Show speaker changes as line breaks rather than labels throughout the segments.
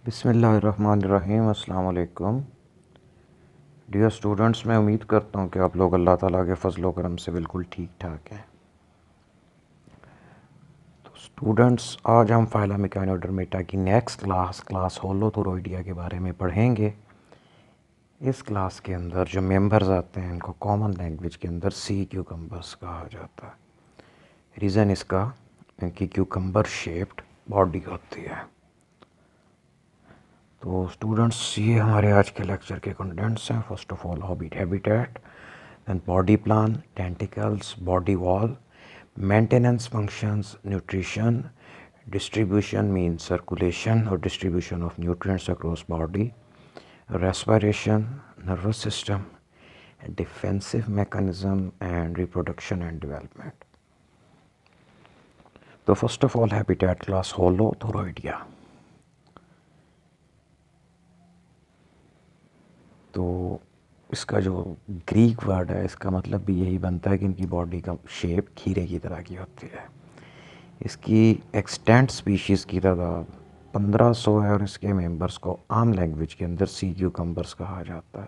बिस्मिल्लाहिर्रहमानिर्रहीम। अस्सलाम वालेकुम डियर स्टूडेंट्स, मैं उम्मीद करता हूँ कि आप लोग अल्लाह ताला के फजल करम से बिल्कुल ठीक ठाक हैं। तो स्टूडेंट्स, आज हम फाइला मेकेनोडर्मिटा की नेक्स्ट क्लास होलोथोरोइडिया के बारे में पढ़ेंगे। इस क्लास के अंदर जो मेंबर्स आते हैं इनको कॉमन लैंग्वेज के अंदर सी क्यूकम्बर्स कहा जाता है। रीज़न इसका इनकी क्यूकम्बर शेप्ड बॉडी होती है। तो स्टूडेंट्स, ये हमारे आज के लेक्चर के कंटेंट्स हैं। First of all habitat, then body plan, tentacles, body wall, maintenance functions, nutrition, distribution mean circulation और distribution of nutrients across body, respiration, nervous system, defensive mechanism and reproduction and development. तो first of all habitat class Holothuroidea. तो इसका जो Greek word है इसका मतलब भी यही बनता है कि इनकी बॉडी का शेप खीरे की तरह की होती है। इसकी एक्सटेंट स्पीशीज़ की तादाद 1500 है और इसके मेंबर्स को आम लैंग्वेज के अंदर सी क्यूकम्बर्स कहा जाता है।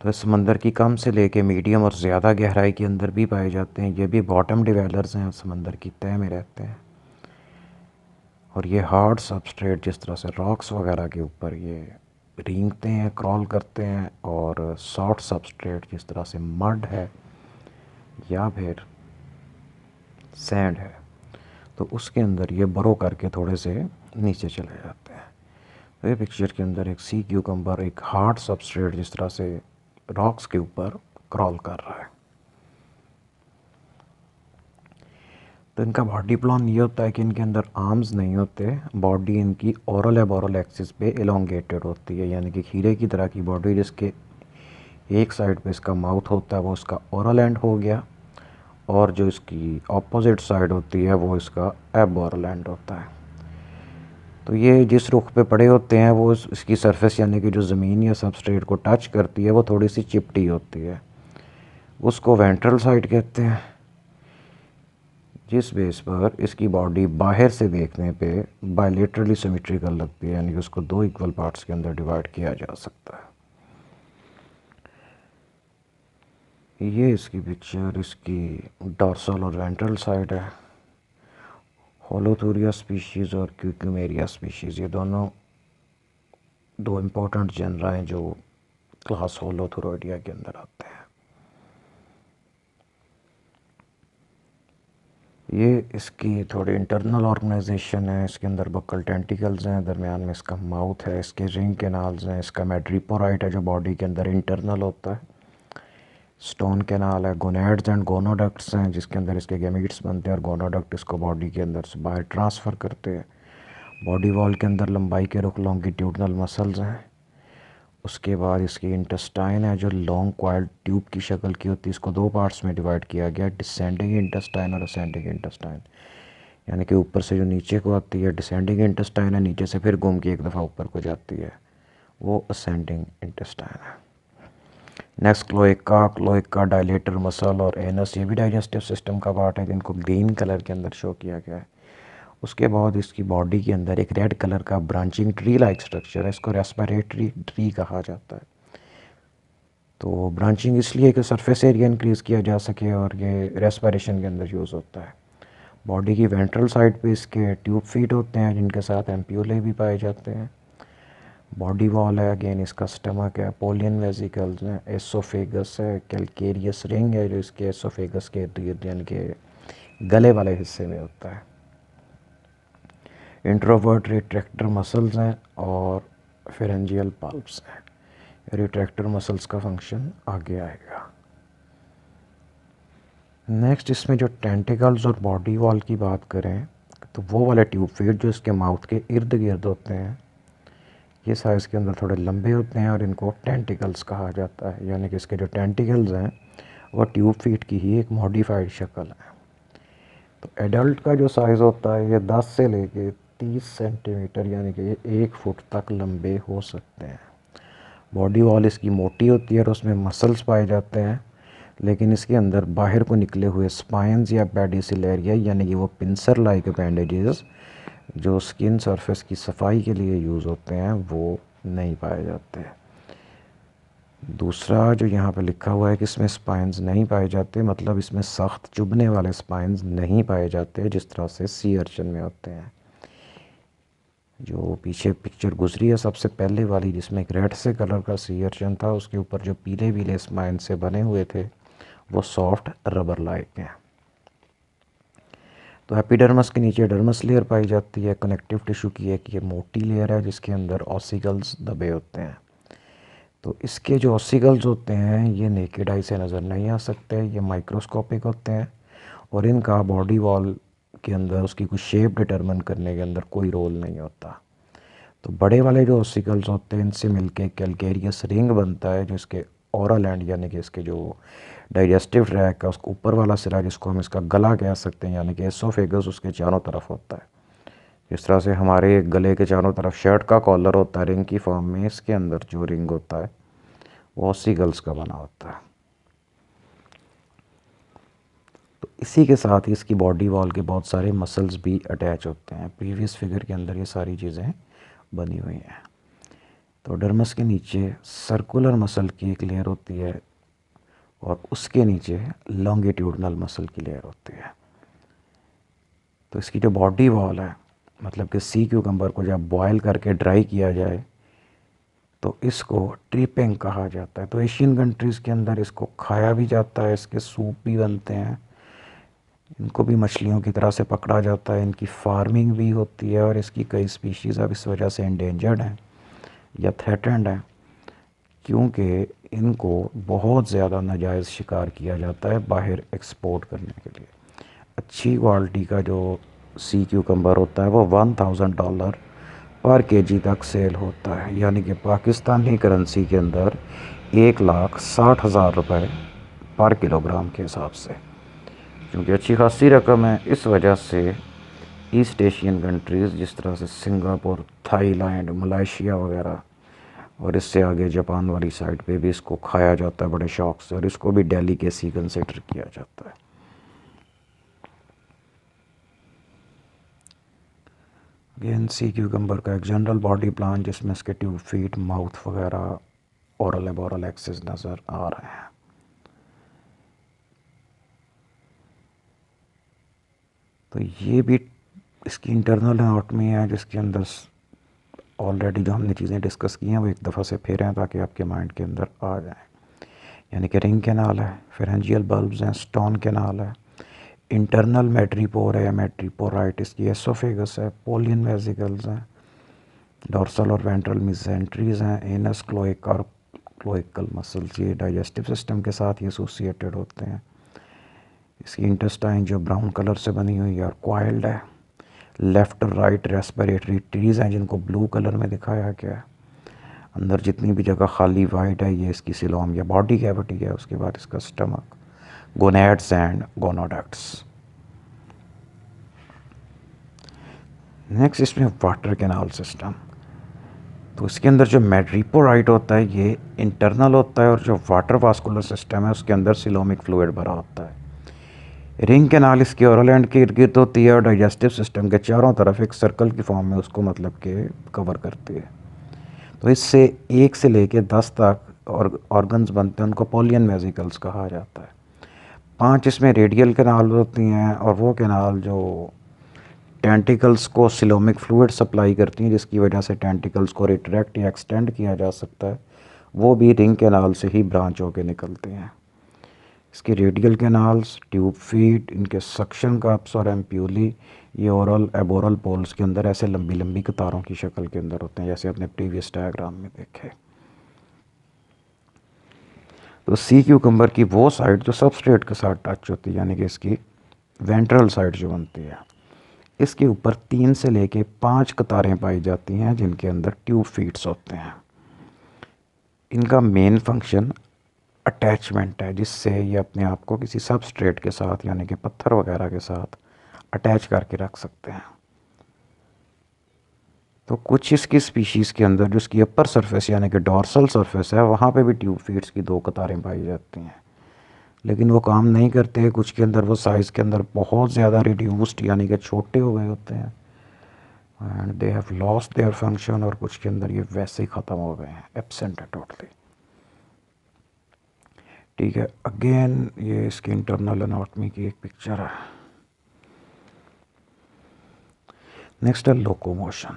तो इस समंदर की कम से लेके मीडियम और ज़्यादा गहराई के अंदर भी पाए जाते हैं। ये भी बॉटम डिवेलर्स हैं, समंदर की तह में रहते हैं। और ये हार्ड सबस्ट्रेट जिस तरह से रॉक्स वगैरह के ऊपर ये रेंगते हैं, क्रॉल करते हैं, और सॉफ्ट सबस्ट्रेट जिस तरह से मड है या फिर सैंड है तो उसके अंदर ये बरो करके थोड़े से नीचे चले जाते हैं। तो ये पिक्चर के अंदर एक सी क्यूकम्बर एक हार्ड सबस्ट्रेट जिस तरह से रॉक्स के ऊपर क्रॉल कर रहा है। तो इनका बॉडी प्लान ये होता है कि इनके अंदर आर्म्स नहीं होते। बॉडी इनकी ओरल एबोरल एक्सिस पे एलोंगेटेड होती है, यानी कि खीरे की तरह की बॉडी। जिसके एक साइड पे इसका माउथ होता है वो इसका ओरल एंड हो गया, और जो इसकी ऑपोजिट साइड होती है वो इसका एबोरल एंड होता है। तो ये जिस रुख पे पड़े होते हैं वो इसकी सरफेस यानी कि जो ज़मीन या सबस्ट्रेट को टच करती है वो थोड़ी सी चिपटी होती है, उसको वेंट्रल साइड कहते हैं। जिस बेस पर इसकी बॉडी बाहर से देखने पे बायलेटरली सिमेट्रिकल लगती है, यानी कि उसको दो इक्वल पार्ट्स के अंदर डिवाइड किया जा सकता है। ये इसकी पिक्चर इसकी डॉर्सल और वेंट्रल साइड है। होलोथोरिया स्पीशीज़ और क्यूक्यूमेरिया स्पीशीज़ ये दोनों दो इम्पोर्टेंट जनरा हैं जो क्लास होलोथोरोइडिया के अंदर आते हैं। ये इसकी थोड़ी इंटरनल ऑर्गेनाइजेशन है। इसके अंदर बक्कल टेंटिकल्स हैं, दरमियान में इसका माउथ है, इसके रिंग कैनाल्स हैं, इसका मैड्रिपोराइट है जो बॉडी के अंदर इंटरनल होता है, स्टोन कैनाल है, गोनेड्स एंड गोनोडक्ट्स हैं जिसके अंदर इसके गैमीट्स बनते हैं, और गोनोडक्ट इसको बॉडी के अंदर से बाहर ट्रांसफ़र करते हैं। बॉडी वॉल के अंदर लंबाई के रुख लॉन्गिट्यूडनल मसल्स हैं। उसके बाद इसकी इंटेस्टाइन है जो लॉन्ग क्वाइल्ड ट्यूब की शक्ल की होती है। इसको दो पार्ट्स में डिवाइड किया गया, डिसेंडिंग इंटेस्टाइन और असेंडिंग इंटेस्टाइन, यानी कि ऊपर से जो नीचे को आती है डिसेंडिंग इंटेस्टाइन है, नीचे से फिर घूम के एक दफ़ा ऊपर को जाती है, वो असेंडिंग इंटेस्टाइन है। नेक्स्ट क्लोएका डायलेटर मसल और एनस, ये भी डाइजेस्टिव सिस्टम का पार्ट है जिनको ग्रीन कलर के अंदर शो किया गया है। उसके बाद इसकी बॉडी के अंदर एक रेड कलर का ब्रांचिंग ट्री लाइक स्ट्रक्चर है, इसको रेस्पिरेटरी ट्री कहा जाता है। तो ब्रांचिंग इसलिए कि सरफेस एरिया इंक्रीज़ किया जा सके और ये रेस्पिरेशन के अंदर यूज़ होता है। बॉडी की वेंट्रल साइड पे इसके ट्यूब फीट होते हैं जिनके साथ एम्प्यूले भी पाए जाते हैं। बॉडी वॉल है, अगेन इसका स्टमक है, पोलियन वेसिकल्स हैं, एसोफेगस है, कैल्केरियस रिंग है जो इसके एसोफेगस के इर्द गिर्द यानी कि गले वाले हिस्से में होता है। इंट्रोवर्ट रिट्रैक्टर मसल्स हैं और फेरेंजियल पल्प्स हैं। रिट्रैक्टर मसल्स का फंक्शन आगे आएगा। नेक्स्ट इसमें जो टेंटिकल्स और बॉडी वॉल की बात करें तो वो वाले ट्यूब फीट जो इसके माउथ के इर्द गिर्द होते हैं ये साइज़ के अंदर थोड़े लंबे होते हैं और इनको टेंटिकल्स कहा जाता है, यानी कि इसके जो टेंटिकल्स हैं वो ट्यूब फीट की ही एक मॉडिफाइड शक्ल है। तो एडल्ट का जो साइज़ होता है ये 10 से लेके 30 सेंटीमीटर यानी कि ये 1 फुट तक लंबे हो सकते हैं। बॉडी वॉल इसकी मोटी होती है और उसमें मसल्स पाए जाते हैं, लेकिन इसके अंदर बाहर को निकले हुए स्पाइंस या पेडिसिलेरिया यानी कि वो पिंसर लाइक अपेंडेजेस जो स्किन सरफेस की सफाई के लिए यूज़ होते हैं वो नहीं पाए जाते। दूसरा जो यहाँ पे लिखा हुआ है कि इसमें स्पाइंस नहीं पाए जाते, मतलब इसमें सख्त चुभने वाले स्पाइंस नहीं पाए जाते जिस तरह से सी अर्चन में होते हैं। जो पीछे पिक्चर गुजरी है सबसे पहले वाली, जिसमें एक रेड से कलर का सी अर्चन था, उसके ऊपर जो पीले पीले स्पाइन से बने हुए थे वो सॉफ्ट रबर लाइक हैं। तो एपिडर्मस के नीचे डर्मस लेयर पाई जाती है। कनेक्टिव टिश्यू की एक ये मोटी लेयर है जिसके अंदर ऑसिकल्स दबे होते हैं। तो इसके जो ऑसिकल्स होते हैं ये नेकेड आई से नज़र नहीं आ सकते, ये माइक्रोस्कोपिक होते हैं और इनका बॉडी वॉल के अंदर उसकी कुछ शेप डिटरमिन करने के अंदर कोई रोल नहीं होता। तो बड़े वाले जो ऑसिकल्स होते हैं इनसे मिलके कैलकेरियस रिंग बनता है, जिसके ओरल एंड यानी कि इसके जो डाइजेस्टिव ट्रैक है उसको ऊपर वाला सिरा जिसको हम इसका गला कह सकते हैं यानी कि एसोफेगस उसके चारों तरफ होता है। जिस तरह से हमारे गले के चारों तरफ शर्ट का कॉलर होता है रिंग की फॉर्म में, इसके अंदर जो रिंग होता है वो ऑसिकल्स का बना होता है। तो इसी के साथ ही इसकी बॉडी वॉल के बहुत सारे मसल्स भी अटैच होते हैं। प्रीवियस फिगर के अंदर ये सारी चीज़ें बनी हुई हैं। तो डर्मस के नीचे सर्कुलर मसल की एक लेयर होती है और उसके नीचे लॉन्गिट्यूडनल मसल की लेयर होती है। तो इसकी जो बॉडी वॉल है, मतलब कि सी क्यूकम्बर को जब बॉयल करके ड्राई किया जाए तो इसको ट्रिपिंग कहा जाता है। तो एशियन कंट्रीज़ के अंदर इसको खाया भी जाता है, इसके सूप भी बनते हैं, इनको भी मछलियों की तरह से पकड़ा जाता है, इनकी फार्मिंग भी होती है और इसकी कई स्पीशीज़ अब इस वजह से एंडेंजर्ड हैं या थ्रेटेंड हैं क्योंकि इनको बहुत ज़्यादा नाजायज़ शिकार किया जाता है बाहर एक्सपोर्ट करने के लिए। अच्छी क्वालिटी का जो सी क्यूकम्बर होता है वो $1000 पर केजी तक सेल होता है, यानी कि पाकिस्तानी करेंसी के अंदर 1,60,000 रुपये पर किलोग्राम के हिसाब से। क्योंकि अच्छी खासी रकम है, इस वजह से ईस्ट एशियन कंट्रीज़ जिस तरह से सिंगापुर, थाईलैंड, मलेशिया वगैरह और इससे आगे जापान वाली साइड पे भी इसको खाया जाता है बड़े शौक से और इसको भी डेलिकेसी कंसिडर किया जाता है। अगेन सी क्यूकम्बर का एक जनरल बॉडी प्लान जिसमें इसके ट्यूब, फीट, माउथ वगैरह, ओरल एबोरल एक्सिस नज़र आ रहे हैं। तो ये भी इसकी इंटरनल एनाटॉमी है जिसके अंदर ऑलरेडी जो हमने चीज़ें डिस्कस की हैं वो एक दफ़ा से फिर हैं ताकि आपके माइंड के अंदर आ जाएं। यानी कि रिंग कैनाल है, फेरेंजियल बल्ब्स हैं, स्टोन कैनाल है, इंटरनल मेट्रीपोर है या मेट्रीपोराइट, इसकी एसोफेगस है, पोलियन वेसिकल्स हैं, डॉर्सल और वेंट्रल मिसेंट्रीज हैं, एनस, क्लोएका और क्लोएकल मसल्स, ये डाइजेस्टिव सिस्टम के साथ ही एसोसिएटेड होते हैं। इसकी इंटेस्टाइन जो ब्राउन कलर से बनी हुई है और कॉइल्ड है। लेफ़्ट और राइट रेस्पिरेटरी ट्रीज़ हैं जिनको ब्लू कलर में दिखाया गया है। अंदर जितनी भी जगह खाली वाइट है ये इसकी सिलोम या बॉडी कैविटी है। उसके बाद इसका स्टमक, गोनेड्स एंड गोनोडक्ट्स। नेक्स्ट इसमें वाटर कैनाल सिस्टम। तो इसके अंदर जो मेट्रीपोराइट होता है ये इंटरनल होता है और जो वाटर वास्कुलर सिस्टम है उसके अंदर सिलोमिक फ्लूइड भरा होता है। रिंग कैनाल इसके ओरल एंड के इर्द गिर्द होती है और डाइजेस्टिव सिस्टम के चारों तरफ एक सर्कल की फॉर्म में उसको मतलब के कवर करती है। तो इससे 1 से लेके 10 तक और ऑर्गन्स बनते हैं, उनको पोलियन वेसिकल्स कहा जाता है। 5 इसमें रेडियल कैनाल होती हैं और वो कैनाल जो टेंटिकल्स को सिलोमिक फ्लूइड सप्लाई करती हैं जिसकी वजह से टेंटिकल्स को रिट्रैक्ट या एक्सटेंड किया जा सकता है, वो भी रिंग कैनाल से ही ब्रांच होकर निकलते हैं। इसके रेडियल कैनाल्स, ट्यूब फीट, इनके सक्शन कप्स और एम्प्यूली ये ओरल एबोरल पोल्स के अंदर ऐसे लंबी लंबी कतारों की शक्ल के अंदर होते हैं जैसे अपने प्रीवियस डायग्राम में देखे। तो सी क्यूकम्बर की वो साइड जो सबस्ट्रेट के साथ टच होती है यानी कि इसकी वेंट्रल साइड जो बनती है, इसके ऊपर 3 से लेके 5 कतारें पाई जाती हैं जिनके अंदर ट्यूब फीट्स होते हैं। इनका मेन फंक्शन अटैचमेंट है जिससे ये अपने आप को किसी सबस्ट्रेट के साथ यानी कि पत्थर वगैरह के साथ अटैच करके रख सकते हैं। तो कुछ इसकी स्पीशीज़ के अंदर जो इसकी अपर सरफेस यानी कि डॉर्सल सरफेस है वहाँ पे भी ट्यूब फीट्स की 2 कतारें पाई जाती हैं, लेकिन वो काम नहीं करते। कुछ के अंदर वो साइज़ के अंदर बहुत ज़्यादा रिड्यूस्ड यानी कि छोटे हो गए होते हैं, and they have lost their function, और कुछ के अंदर ये वैसे ही ख़त्म हो गए हैं, एब्सेंट है टोटली। ठीक है, अगेन ये इसकी इंटरनल एनाटॉमी की एक पिक्चर है। नेक्स्ट है लोकोमोशन।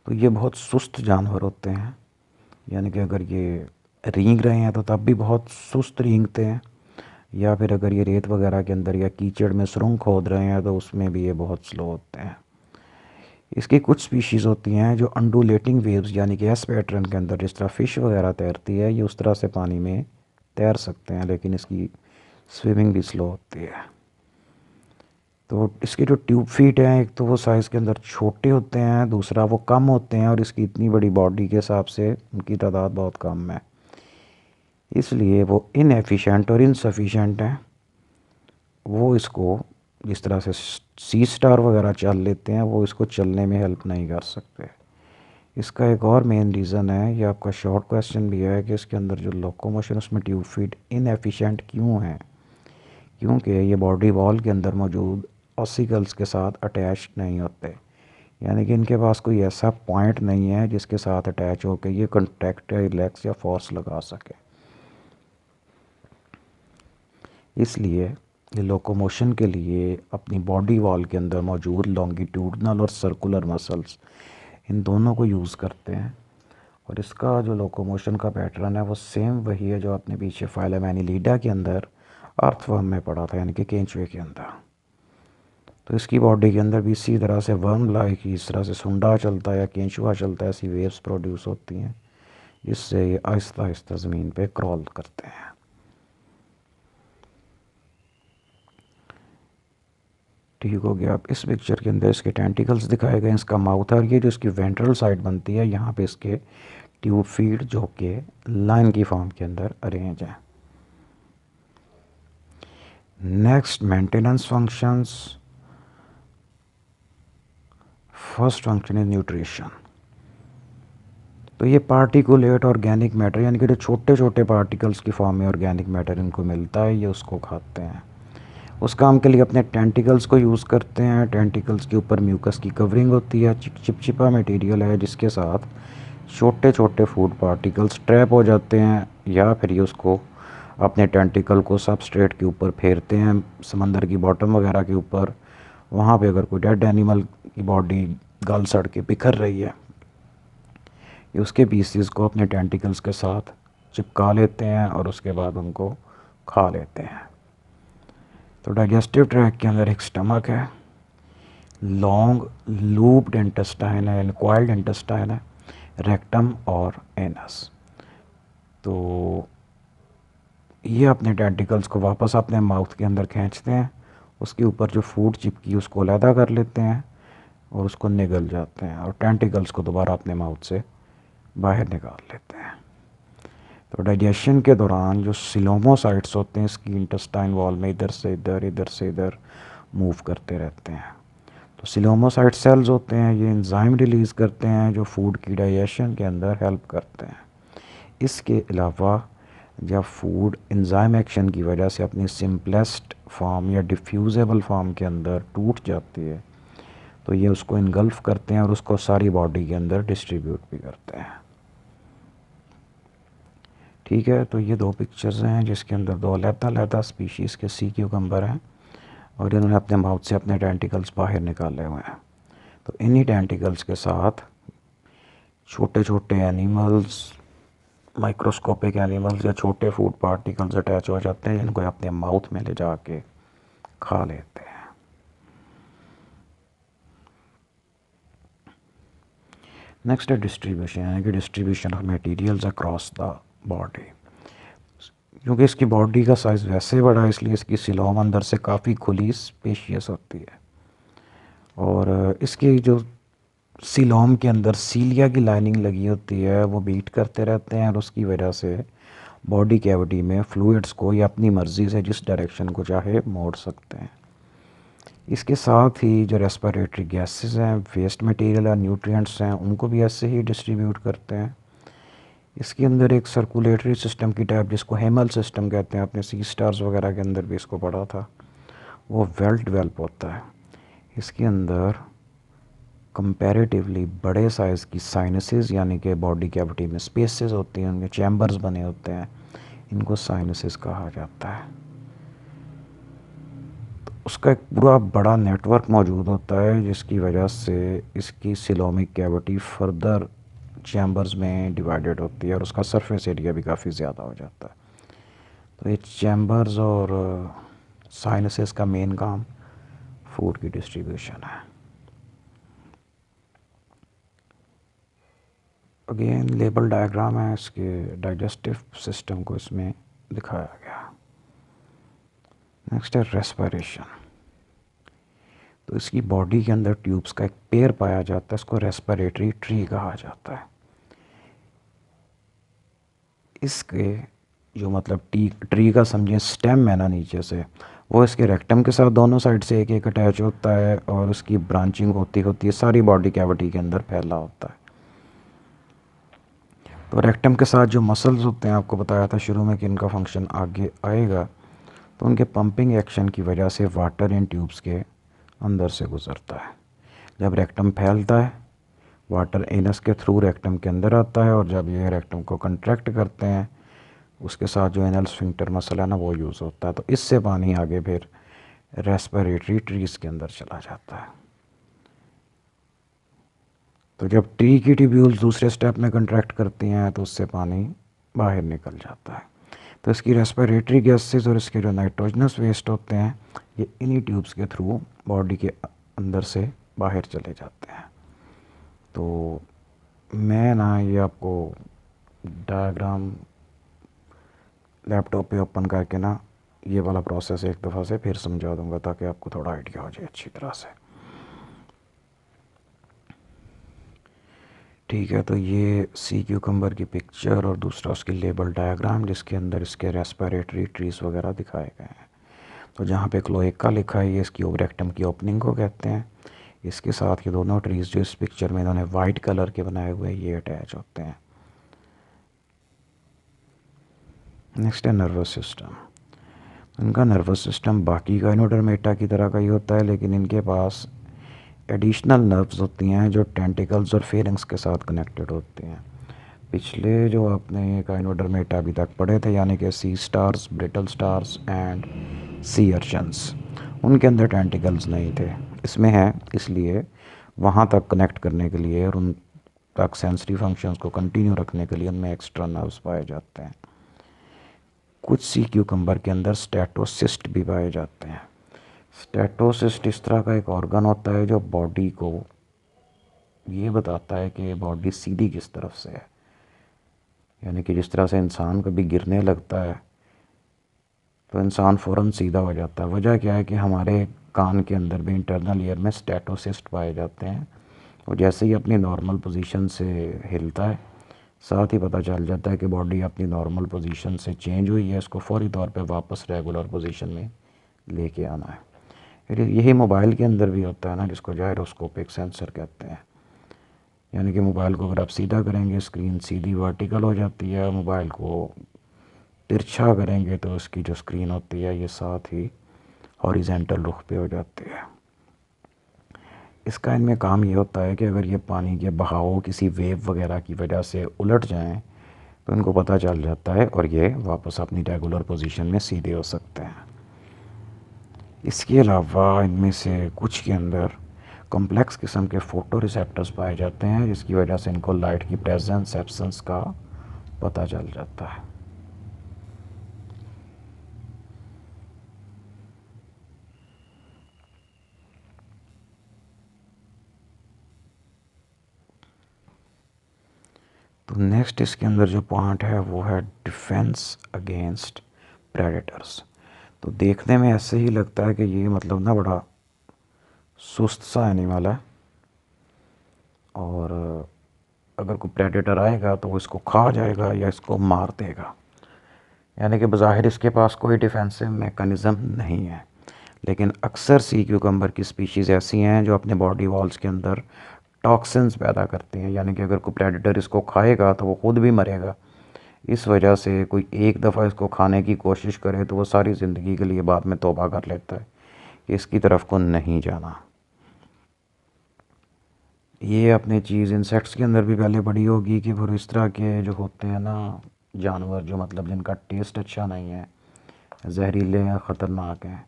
तो ये बहुत सुस्त जानवर होते हैं, यानी कि अगर ये रेंग रहे हैं तो तब भी बहुत सुस्त रेंगते हैं, या फिर अगर ये रेत वगैरह के अंदर या कीचड़ में सुरंग खोद रहे हैं तो उसमें भी ये बहुत स्लो होते हैं। इसकी कुछ स्पीशीज़ होती हैं जो अंडुलेटिंग वेव्स यानी कि एस पैटर्न के अंदर, जिस तरह फ़िश वगैरह तैरती है, ये उस तरह से पानी में तैर सकते हैं, लेकिन इसकी स्विमिंग भी स्लो होती है। तो इसके जो ट्यूब फीट हैं, एक तो वो साइज़ के अंदर छोटे होते हैं, दूसरा वो कम होते हैं, और इसकी इतनी बड़ी बॉडी के हिसाब से उनकी तादाद बहुत कम है, इसलिए वो इनएफिशिएंट और इनसफिशिएंट हैं। वो इसको जिस तरह से सी स्टार वगैरह चल लेते हैं, वो इसको चलने में हेल्प नहीं कर सकते। इसका एक और मेन रीज़न है, ये आपका शॉर्ट क्वेश्चन भी है, कि इसके अंदर जो लोकोमोशन उसमें ट्यूब फीट इनएफिशिएंट क्यों है, क्योंकि ये बॉडी वॉल के अंदर मौजूद ऑसिकल्स के साथ अटैच नहीं होते, यानी कि इनके पास कोई ऐसा पॉइंट नहीं है जिसके साथ अटैच होकर ये कंट्रैक्ट या रिलैक्स या फोर्स लगा सके। इसलिए ये लोकोमोशन के लिए अपनी बॉडी वॉल के अंदर मौजूद लॉन्गिट्यूडनल और सर्कुलर मसल्स, इन दोनों को यूज़ करते हैं। और इसका जो लोकोमोशन का पैटर्न है वो सेम वही है जो आपने पीछे फाइलम एनिलिडा के अंदर अर्थवर्म में पढ़ा था, यानी कि केंचुए के अंदर। तो इसकी बॉडी के अंदर भी इसी तरह से वर्म लाइक इस तरह से सुंडा चलता है या केंचुआ चलता है, ऐसी वेव्स प्रोड्यूस होती हैं, जिससे ये आहिस्ता आहिस्ता ज़मीन पे क्रॉल करते हैं। ठीक हो गया। अब इस पिक्चर के अंदर इसके टेंटिकल्स दिखाए गए हैं, इसका माउथ है, और ये जो इसकी वेंट्रल साइड बनती है, यहाँ पे इसके ट्यूब फीड जो कि लाइन की फॉर्म के अंदर अरेंज है। Next, maintenance functions. First function is nutrition. तो ये पार्टिकुलेट ऑर्गेनिक मैटर, यानी कि जो छोटे छोटे पार्टिकल्स की फॉर्म में ऑर्गेनिक मैटर इनको मिलता है, ये उसको खाते हैं। उस काम के लिए अपने टेंटिकल्स को यूज़ करते हैं। टेंटिकल्स के ऊपर म्यूकस की कवरिंग होती है, चिपचिपा मटेरियल है, जिसके साथ छोटे छोटे फूड पार्टिकल्स ट्रैप हो जाते हैं, या फिर ये उसको अपने टेंटिकल को सबस्ट्रेट के ऊपर फेरते हैं, समंदर की बॉटम वगैरह के ऊपर। वहाँ पे अगर कोई डेड एनिमल की बॉडी गल सड़ के बिखर रही है, ये उसके पीसीस को अपने टेंटिकल्स के साथ चिपका लेते हैं और उसके बाद उनको खा लेते हैं। तो डाइजेस्टिव ट्रैक के अंदर एक स्टमक है, लॉन्ग लूप्ड इंटेस्टाइन है, कॉइल्ड इंटेस्टाइन है, रेक्टम और एनस। तो ये अपने टेंटिकल्स को वापस अपने माउथ के अंदर खींचते हैं, उसके ऊपर जो फूड चिपकी उसको अलहदा कर लेते हैं और उसको निगल जाते हैं, और टेंटिकल्स को दोबारा अपने माउथ से बाहर निकाल लेते हैं। तो डाइजेशन के दौरान जो सिलोमोसाइट्स होते हैं इसकी इंटेस्टाइन वॉल में इधर से इधर मूव करते रहते हैं। तो सिलोमोसाइट सेल्स होते हैं, ये एंजाइम रिलीज़ करते हैं जो फूड की डाइजेशन के अंदर हेल्प करते हैं। इसके अलावा जब फूड एंजाइम एक्शन की वजह से अपनी सिंपलेस्ट फॉर्म या डिफ्यूजेबल फॉर्म के अंदर टूट जाती है, तो ये उसको इनगल्फ करते हैं और उसको सारी बॉडी के अंदर डिस्ट्रीब्यूट भी करते हैं। ठीक है, तो ये दो पिक्चर्स हैं जिसके अंदर दो अलग-अलग स्पीशीज़ के सी क्यूकम्बर हैं, और इन्होंने अपने माउथ से अपने टेंटिकल्स बाहर निकाले हुए हैं। तो इन्हीं टेंटिकल्स के साथ छोटे छोटे एनिमल्स, माइक्रोस्कोपिक एनिमल्स या छोटे फूड पार्टिकल्स अटैच हो जाते हैं, जिनको अपने माउथ में ले जाके खा लेते हैं। नेक्स्ट है डिस्ट्रीब्यूशन, यानी कि distribution of materials across the body. क्योंकि इसकी बॉडी का साइज़ वैसे बड़ा है, इसलिए इसकी सिलोम अंदर से काफ़ी खुली स्पेशियस होती है, और इसकी जो सिलोम के अंदर सीलिया की लाइनिंग लगी होती है वो बीट करते रहते हैं, और उसकी वजह से बॉडी कैविटी में फ्लूइड्स को या अपनी मर्ज़ी से जिस डायरेक्शन को चाहे मोड़ सकते हैं। इसके साथ ही जो रेस्पिरेटरी गैसेस हैं, वेस्ट मटेरियल और न्यूट्रिएंट्स हैं, उनको भी ऐसे ही डिस्ट्रीब्यूट करते हैं। इसके अंदर एक सर्कुलेटरी सिस्टम की टाइप, जिसको हेमल सिस्टम कहते हैं, अपने सी स्टार्स वगैरह के अंदर भी इसको पढ़ा था, वो वेल डेवलप होता है। इसके अंदर कंपैरेटिवली बड़े साइज़ की साइनसेस यानी कि बॉडी कैविटी में स्पेसेस होती हैं, उनके चैम्बर्स बने होते हैं, इनको साइनसेस कहा जाता है। तो उसका एक पूरा बड़ा नेटवर्क मौजूद होता है जिसकी वजह से इसकी सिलोमिक कैविटी फर्दर चैम्बर्स में डिवाइडेड होती है और उसका सरफेस एरिया भी काफ़ी ज़्यादा हो जाता है। तो ये चैम्बर्स और साइनसेस का मेन काम फूड की डिस्ट्रीब्यूशन है। अगेन लेबल डायग्राम है, इसके डाइजेस्टिव सिस्टम को इसमें दिखाया गया। नेक्स्ट है रेस्पिरेशन। तो इसकी बॉडी के अंदर ट्यूब्स का एक पेयर पाया जाता है, इसको रेस्पिरेटरी ट्री कहा जाता है। इसके जो मतलब ट्री का समझिए स्टेम है ना नीचे से, वो इसके रेक्टम के साथ दोनों साइड से एक एक अटैच होता है और उसकी ब्रांचिंग होती होती है सारी बॉडी कैविटी के अंदर फैला होता है। तो रेक्टम के साथ जो मसल्स होते हैं, आपको बताया था शुरू में कि इनका फंक्शन आगे आएगा, तो उनके पंपिंग एक्शन की वजह से वाटर इन ट्यूब्स के अंदर से गुजरता है। जब रेक्टम फैलता है, वाटर एनस के थ्रू रेक्टम के अंदर आता है और जब ये रेक्टम को कंट्रैक्ट करते हैं, उसके साथ जो एनल स्फिंक्टर मसल है ना, वो यूज़ होता है। तो इससे पानी आगे फिर रेस्पिरेटरी ट्रीज़ के अंदर चला जाता है। तो जब ट्री की ट्यूब्यूल्स दूसरे स्टेप में कंट्रैक्ट करती हैं तो उससे पानी बाहर निकल जाता है। तो इसकी रेस्पिरेटरी गैसेस और इसके जो नाइट्रोजनस वेस्ट होते हैं, ये इन्हीं ट्यूब्स के थ्रू बॉडी के अंदर से बाहर चले जाते हैं। तो मैं ना ये आपको डायग्राम लैपटॉप पे ओपन करके ना ये वाला प्रोसेस एक दफ़ा से फिर समझा दूंगा ताकि आपको थोड़ा आइडिया हो जाए अच्छी तरह से। ठीक है, तो ये सी क्यूकम्बर की पिक्चर और दूसरा उसकी लेबल डायग्राम जिसके अंदर इसके रेस्पिरेटरी ट्रीज वगैरह दिखाए गए हैं। तो जहाँ पे क्लोएका लिखा है, ये इसकी ओवरेक्टम की ओपनिंग को कहते हैं। इसके साथ ये दोनों ट्रीज जो इस पिक्चर में इन्होंने वाइट कलर के बनाए हुए हैं, ये अटैच होते हैं। नेक्स्ट है नर्वस सिस्टम। इनका नर्वस सिस्टम बाकी गाइनोडर्मेटा की तरह का ही होता है, लेकिन इनके पास एडिशनल नर्व्स होती हैं जो टेंटिकल्स और फेरिंग्स के साथ कनेक्टेड होती हैं। पिछले जो आपने गाइनोडर्मेटा अभी तक पढ़े थे, यानी कि सी स्टार्स, ब्रिटल स्टार्स एंड सी अर्चन्स, उनके अंदर टेंटिकल्स नहीं थे। इसमें है, इसलिए वहाँ तक कनेक्ट करने के लिए और उन तक सेंसरी फंक्शंस को कंटिन्यू रखने के लिए उनमें एक्स्ट्रा नर्व्स पाए जाते हैं। कुछ सी क्यूकम्बर के अंदर स्टेटोसिस्ट भी पाए जाते हैं। स्टेटोसिस्ट इस तरह का एक ऑर्गन होता है जो बॉडी को ये बताता है कि बॉडी सीधी किस तरफ से है। यानी कि जिस तरह से इंसान कभी गिरने लगता है तो इंसान फ़ौरन सीधा हो जाता है। वजह क्या है कि हमारे कान के अंदर भी इंटरनल ईयर में स्टेटोसिस्ट पाए जाते हैं, और जैसे ही अपनी नॉर्मल पोजीशन से हिलता है, साथ ही पता चल जाता है कि बॉडी अपनी नॉर्मल पोजीशन से चेंज हुई है, इसको फौरी तौर पे वापस रेगुलर पोजीशन में लेके आना है। फिर यही मोबाइल के अंदर भी होता है ना, जिसको जायरोस्कोपिक सेंसर कहते हैं। यानी कि मोबाइल को अगर आप सीधा करेंगे, स्क्रीन सीधी वर्टिकल हो जाती है, मोबाइल को तिरछा करेंगे तो उसकी जो स्क्रीन होती है ये साथ ही हॉरिजेंटल रुख पे हो जाती है। इसका इनमें काम ये होता है कि अगर ये पानी के बहाव किसी वेव वगैरह की वजह से उलट जाएं तो इनको पता चल जाता है और ये वापस अपनी रेगुलर पोजीशन में सीधे हो सकते हैं। इसके अलावा इनमें से कुछ के अंदर कॉम्प्लेक्स किस्म के फोटो रिसेप्टर्स पाए जाते हैं, जिसकी वजह से इनको लाइट की प्रेजेंस एब्सेंस का पता चल जाता है। तो नेक्स्ट इसके अंदर जो पॉइंट है वो है डिफेंस अगेंस्ट प्रेडेटर्स। तो देखने में ऐसे ही लगता है कि ये मतलब ना बड़ा सुस्त सा एनिमल है, और अगर कोई प्रेडेटर आएगा तो वो इसको खा जाएगा या इसको मार देगा। यानी कि बज़ाहिर इसके पास कोई डिफेंसिव मेकनिज़म नहीं है, लेकिन अक्सर सी क्यूकम्बर की स्पीशीज़ ऐसी हैं जो अपने बॉडी वॉल्स के अंदर टॉक्सिन्स पैदा करती हैं। यानी कि अगर कोई प्रेडेटर इसको खाएगा तो वो खुद भी मरेगा। इस वजह से कोई एक दफ़ा इसको खाने की कोशिश करे तो वो सारी ज़िंदगी के लिए बाद में तौबा कर लेता है कि इसकी तरफ को नहीं जाना। ये अपनी चीज़ इंसेक्ट्स के अंदर भी पहले पड़ी होगी कि फिर इस तरह के जो होते हैं ना जानवर, जो मतलब जिनका टेस्ट अच्छा नहीं है, जहरीले हैं, ख़तरनाक हैं,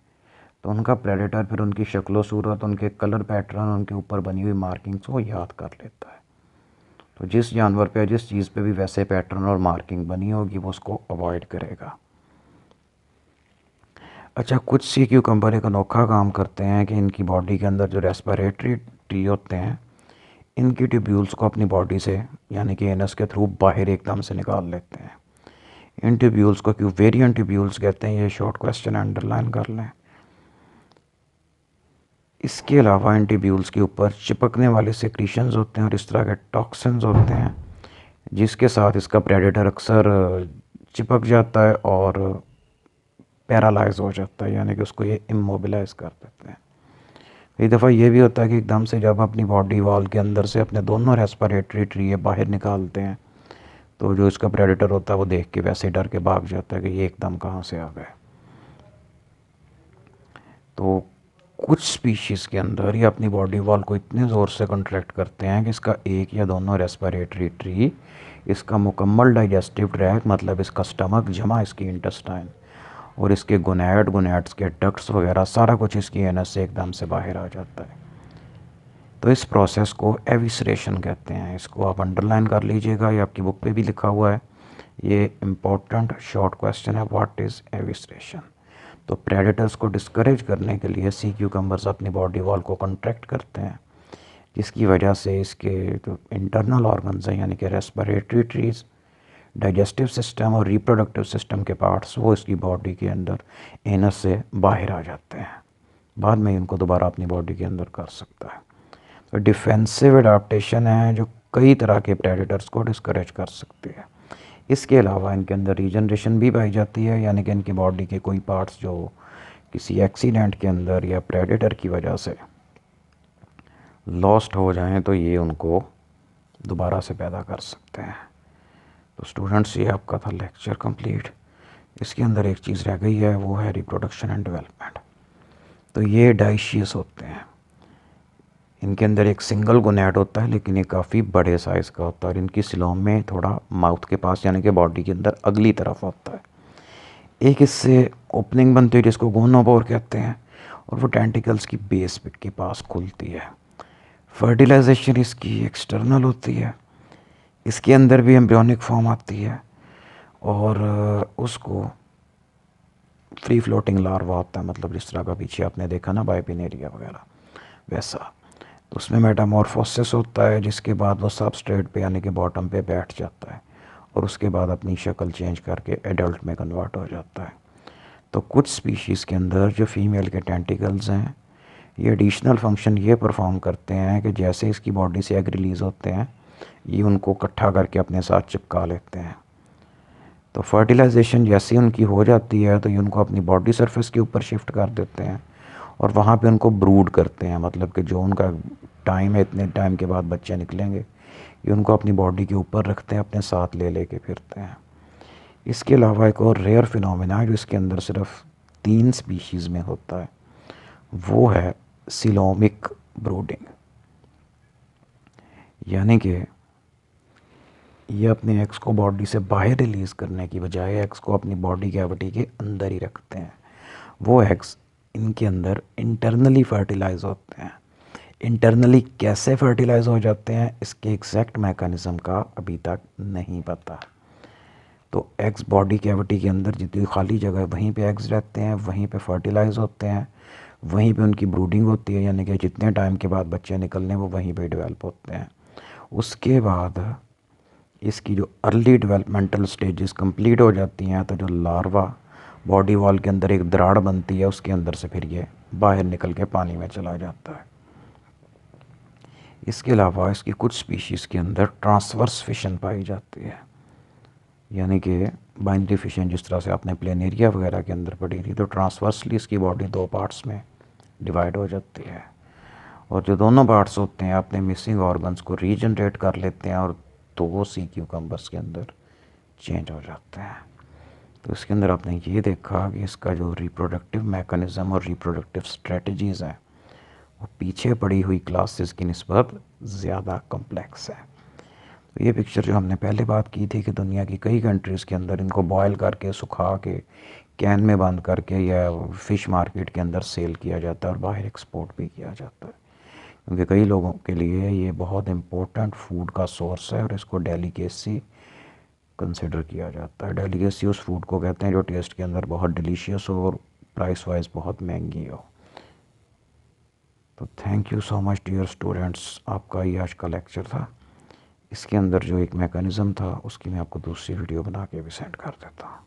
तो उनका प्रेडेटर फिर उनकी शक्लो सूरत, उनके कलर पैटर्न, उनके ऊपर बनी हुई मार्किंग्स वो याद कर लेता है। तो जिस जानवर पे जिस चीज़ पे भी वैसे पैटर्न और मार्किंग बनी होगी वो उसको अवॉइड करेगा। अच्छा, कुछ सी क्यूकम्बर एक अनोखा काम करते हैं कि इनकी बॉडी के अंदर जो रेस्पिरेटरी ट्री होते हैं, इनकी ट्यूब्यूल्स को अपनी बॉडी से यानी कि एनस के थ्रू बाहर एकदम से निकाल लेते हैं। इन ट्यूब्यूल्स को क्यूवेरियन ट्यूब्यूल्स कहते हैं। ये शॉर्ट क्वेश्चन अंडरलाइन कर लें। इसके अलावा इन ट्यूब्यूल्स के ऊपर चिपकने वाले सेक्रीशंस होते हैं और इस तरह के टॉक्सिन्स होते हैं जिसके साथ इसका प्रेडेटर अक्सर चिपक जाता है और पैरालाइज हो जाता है, यानी कि उसको ये इमोबिलाइज कर देते हैं। कई दफ़ा ये भी होता है कि एकदम से जब अपनी बॉडी वॉल के अंदर से अपने दोनों रेस्पिरेटरी ट्री ये बाहर निकालते हैं तो जो इसका प्रेडेटर होता है वो देख के वैसे डर के भाग जाता है कि ये एकदम कहाँ से आ गए। तो कुछ स्पीशीज़ के अंदर ये अपनी बॉडी वॉल को इतने ज़ोर से कंट्रैक्ट करते हैं कि इसका एक या दोनों रेस्पिरेटरी ट्री, इसका मुकम्मल डाइजेस्टिव ट्रैक्ट मतलब इसका स्टमक जमा इसकी इंटेस्टाइन और इसके गोनैड्स के डक्ट्स वगैरह सारा कुछ इसकी एनस से एकदम से बाहर आ जाता है। तो इस प्रोसेस को एविसरेशन कहते हैं। इसको आप अंडरलाइन कर लीजिएगा, ये आपकी बुक पे भी लिखा हुआ है। ये इम्पोर्टेंट शॉर्ट क्वेश्चन है, व्हाट इज़ एविसरेशन। तो प्रेडेटर्स को डिस्करेज करने के लिए सी क्यूकम्बर्स अपनी बॉडी वॉल को कॉन्ट्रैक्ट करते हैं, जिसकी वजह से इसके जो इंटरनल ऑर्गन्स हैं यानी कि रेस्पिरेटरी ट्रीज, डाइजेस्टिव सिस्टम और रिप्रोडक्टिव सिस्टम के पार्ट्स वो इसकी बॉडी के अंदर एनस से बाहर आ जाते हैं। बाद में इनको दोबारा अपनी बॉडी के अंदर कर सकता है। तो डिफेंसिव अडाप्टेशन है जो कई तरह के प्रेडेटर्स को डिस्करेज कर सकती है। इसके अलावा इनके अंदर रीजनरेशन भी पाई जाती है, यानी कि इनकी बॉडी के कोई पार्ट्स जो किसी एक्सीडेंट के अंदर या प्रेडेटर की वजह से लॉस्ट हो जाएं तो ये उनको दोबारा से पैदा कर सकते हैं। तो स्टूडेंट्स, ये आपका था लेक्चर कंप्लीट। इसके अंदर एक चीज़ रह गई है, वो है रिप्रोडक्शन एंड डेवलपमेंट। तो ये डाइशियस होते हैं। इनके अंदर एक सिंगल गोनैड होता है लेकिन ये काफ़ी बड़े साइज़ का होता है और इनकी सिलोम में थोड़ा माउथ के पास यानी कि बॉडी के अंदर अगली तरफ होता है। एक इससे ओपनिंग बनती है जिसको गोनोपोर कहते हैं और वो टेंटिकल्स की बेस के पास खुलती है। फर्टिलाइजेशन इसकी एक्सटर्नल होती है। इसके अंदर भी एम्ब्रियोनिक फॉर्म आती है और उसको फ्री फ्लोटिंग लार्वा होता है, मतलब जिस तरह का पीछे आपने देखा ना बाइपिनेरिया वगैरह वैसा। तो उसमें मेटामॉर्फोसिस होता है जिसके बाद वो सबस्ट्रेट पे यानी कि बॉटम पे बैठ जाता है और उसके बाद अपनी शक्ल चेंज करके एडल्ट में कन्वर्ट हो जाता है। तो कुछ स्पीशीज़ के अंदर जो फीमेल के टेंटिकल्स हैं ये एडिशनल फंक्शन ये परफॉर्म करते हैं कि जैसे इसकी बॉडी से एग रिलीज़ होते हैं ये उनको इकट्ठा करके अपने साथ चिपका लेते हैं। तो फर्टिलाइजेशन जैसी उनकी हो जाती है तो ये उनको अपनी बॉडी सरफेस के ऊपर शिफ्ट कर देते हैं और वहाँ पे उनको ब्रूड करते हैं, मतलब कि जो उनका टाइम है इतने टाइम के बाद बच्चे निकलेंगे ये उनको अपनी बॉडी के ऊपर रखते हैं, अपने साथ ले लेके फिरते हैं। इसके अलावा एक और रेयर फिनोमेना है जो इसके अंदर सिर्फ 3 स्पीशीज़ में होता है, वो है सिलोमिक ब्रूडिंग। यानी कि ये अपने एग्स को बॉडी से बाहर रिलीज़ करने की बजाय एग्स को अपनी बॉडी कैविटी के अंदर ही रखते हैं। वो एग्स इनके अंदर इंटरनली फर्टिलाइज होते हैं। इंटरनली कैसे फर्टिलाइज हो जाते हैं इसके एग्जैक्ट मैकेनिज़्म का अभी तक नहीं पता। तो एग्स बॉडी कैविटी के अंदर जितनी खाली जगह है वहीं पे एग्स रहते हैं, वहीं पे फर्टिलाइज होते हैं, वहीं पे उनकी ब्रूडिंग होती है, यानी कि जितने टाइम के बाद बच्चे निकलने वो वहीं पे डेवलप होते हैं। उसके बाद इसकी जो अर्ली डेवलपमेंटल स्टेजेस कंप्लीट हो जाती हैं तो जो लार्वा बॉडी वॉल के अंदर एक दरार बनती है उसके अंदर से फिर ये बाहर निकल के पानी में चला जाता है। इसके अलावा इसकी कुछ स्पीशीज़ के अंदर ट्रांसवर्स फिशन पाई जाती है, यानी कि बाइनरी फिशन जिस तरह से आपने प्लेनेरिया वगैरह के अंदर पड़ी थी, तो ट्रांसवर्सली इसकी बॉडी 2 पार्ट्स में डिवाइड हो जाती है और जो दोनों पार्ट्स होते हैं अपने मिसिंग ऑर्गन्स को रीजनरेट कर लेते हैं और 2 सी क्यूकम्बर्स के अंदर चेंज हो जाते हैं। तो इसके अंदर आपने ये देखा कि इसका जो रिप्रोडक्टिव मैकेनिज़्म और रिप्रोडक्टिव स्ट्रेटजीज़ हैं वो पीछे पड़ी हुई क्लासेस की निस्बत ज़्यादा कॉम्प्लेक्स है। तो ये पिक्चर जो हमने पहले बात की थी कि दुनिया की कई कंट्रीज़ के अंदर इनको बॉयल करके सुखा के कैन में बंद करके या फ़िश मार्केट के अंदर सेल किया जाता है और बाहर एक्सपोर्ट भी किया जाता है, क्योंकि कई लोगों के लिए ये बहुत इम्पोर्टेंट फूड का सोर्स है और इसको डेलिकेसी कंसिडर किया जाता है। डेलिकेसी उस फूड को कहते हैं जो टेस्ट के अंदर बहुत डिलीशियस हो और प्राइस वाइज बहुत महंगी हो। तो thank you so much dear students, आपका ये आज का लेक्चर था। इसके अंदर जो एक मैकेनिज़्म था उसकी मैं आपको दूसरी वीडियो बना के भी सेंड कर देता हूँ।